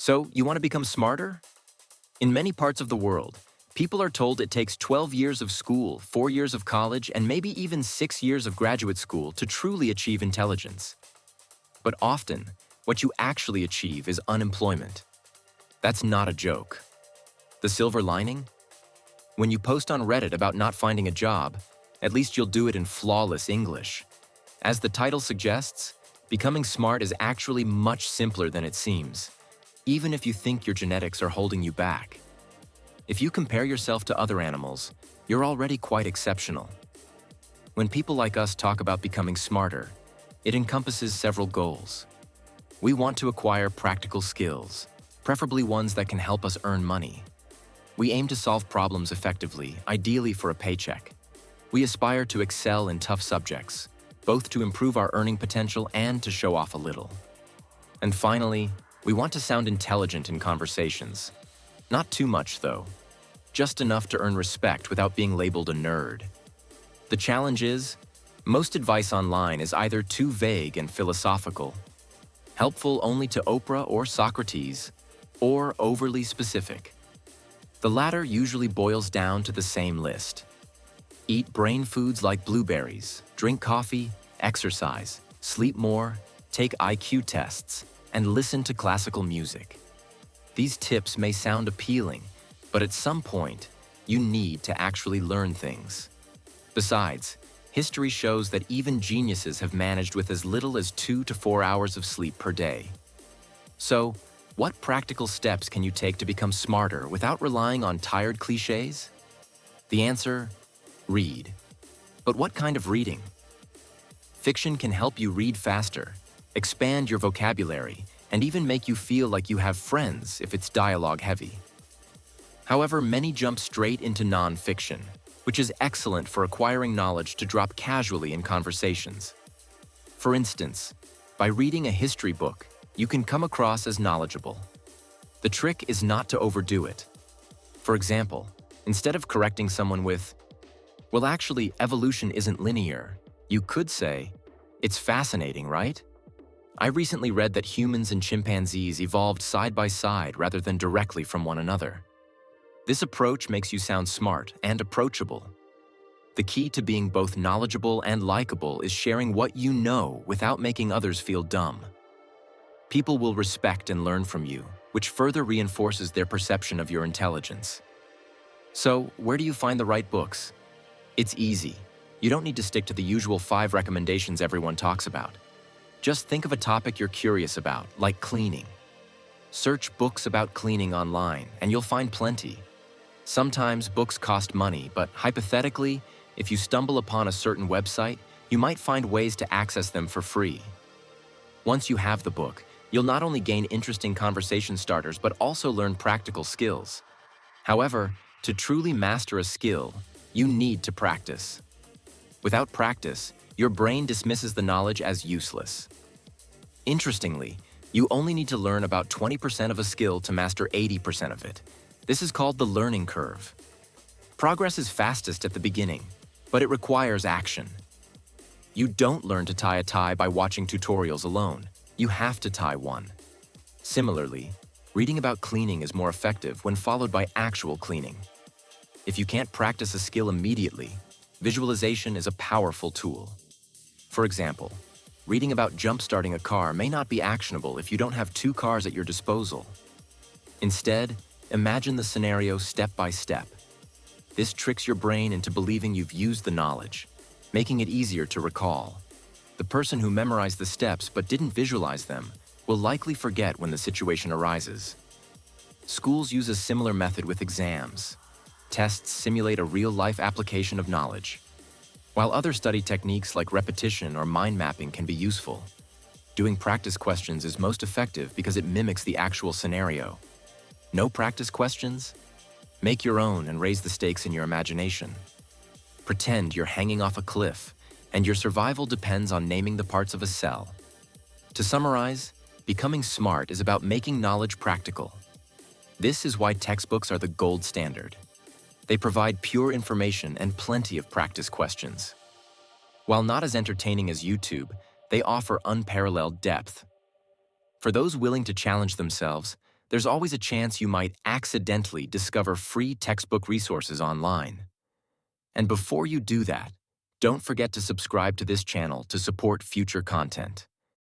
So, you want to become smarter? In many parts of the world, people are told it takes 12 years of school, 4 years of college, and maybe even 6 years of graduate school to truly achieve intelligence. But often, what you actually achieve is unemployment. That's not a joke. The silver lining? When you post on Reddit about not finding a job, at least you'll do it in flawless English. As the title suggests, becoming smart is actually much simpler than it seems, even if you think your genetics are holding you back. If you compare yourself to other animals, you're already quite exceptional. When people like us talk about becoming smarter, it encompasses several goals. We want to acquire practical skills, preferably ones that can help us earn money. We aim to solve problems effectively, ideally for a paycheck. We aspire to excel in tough subjects, both to improve our earning potential and to show off a little. And finally, we want to sound intelligent in conversations. Not too much, though. Just enough to earn respect without being labeled a nerd. The challenge is, most advice online is either too vague and philosophical, helpful only to Oprah or Socrates, or overly specific. The latter usually boils down to the same list. Eat brain foods like blueberries, drink coffee, exercise, sleep more, take IQ tests, and listen to classical music. These tips may sound appealing, but at some point, you need to actually learn things. Besides, history shows that even geniuses have managed with as little as 2 to 4 hours of sleep per day. So, what practical steps can you take to become smarter without relying on tired cliches? The answer: read. But what kind of reading? Fiction can help you read faster, expand your vocabulary, and even make you feel like you have friends if it's dialogue-heavy. However, many jump straight into non-fiction, which is excellent for acquiring knowledge to drop casually in conversations. For instance, by reading a history book, you can come across as knowledgeable. The trick is not to overdo it. For example, instead of correcting someone with, "Well, actually, evolution isn't linear," you could say, "It's fascinating, right? I recently read that humans and chimpanzees evolved side by side rather than directly from one another." This approach makes you sound smart and approachable. The key to being both knowledgeable and likable is sharing what you know without making others feel dumb. People will respect and learn from you, which further reinforces their perception of your intelligence. So, where do you find the right books? It's easy. You don't need to stick to the usual 5 recommendations everyone talks about. Just think of a topic you're curious about, like cleaning. Search books about cleaning online, and you'll find plenty. Sometimes books cost money, but hypothetically, if you stumble upon a certain website, you might find ways to access them for free. Once you have the book, you'll not only gain interesting conversation starters, but also learn practical skills. However, to truly master a skill, you need to practice. Without practice, your brain dismisses the knowledge as useless. Interestingly, you only need to learn about 20% of a skill to master 80% of it. This is called the learning curve. Progress is fastest at the beginning, but it requires action. You don't learn to tie a tie by watching tutorials alone. You have to tie one. Similarly, reading about cleaning is more effective when followed by actual cleaning. If you can't practice a skill immediately, visualization is a powerful tool. For example, reading about jump-starting a car may not be actionable if you don't have 2 cars at your disposal. Instead, imagine the scenario step by step. This tricks your brain into believing you've used the knowledge, making it easier to recall. The person who memorized the steps but didn't visualize them will likely forget when the situation arises. Schools use a similar method with exams. Tests simulate a real-life application of knowledge. While other study techniques like repetition or mind mapping can be useful, doing practice questions is most effective because it mimics the actual scenario. No practice questions? Make your own and raise the stakes in your imagination. Pretend you're hanging off a cliff, and your survival depends on naming the parts of a cell. To summarize, becoming smart is about making knowledge practical. This is why textbooks are the gold standard. They provide pure information and plenty of practice questions. While not as entertaining as YouTube, they offer unparalleled depth. For those willing to challenge themselves, there's always a chance you might accidentally discover free textbook resources online. And before you do that, don't forget to subscribe to this channel to support future content.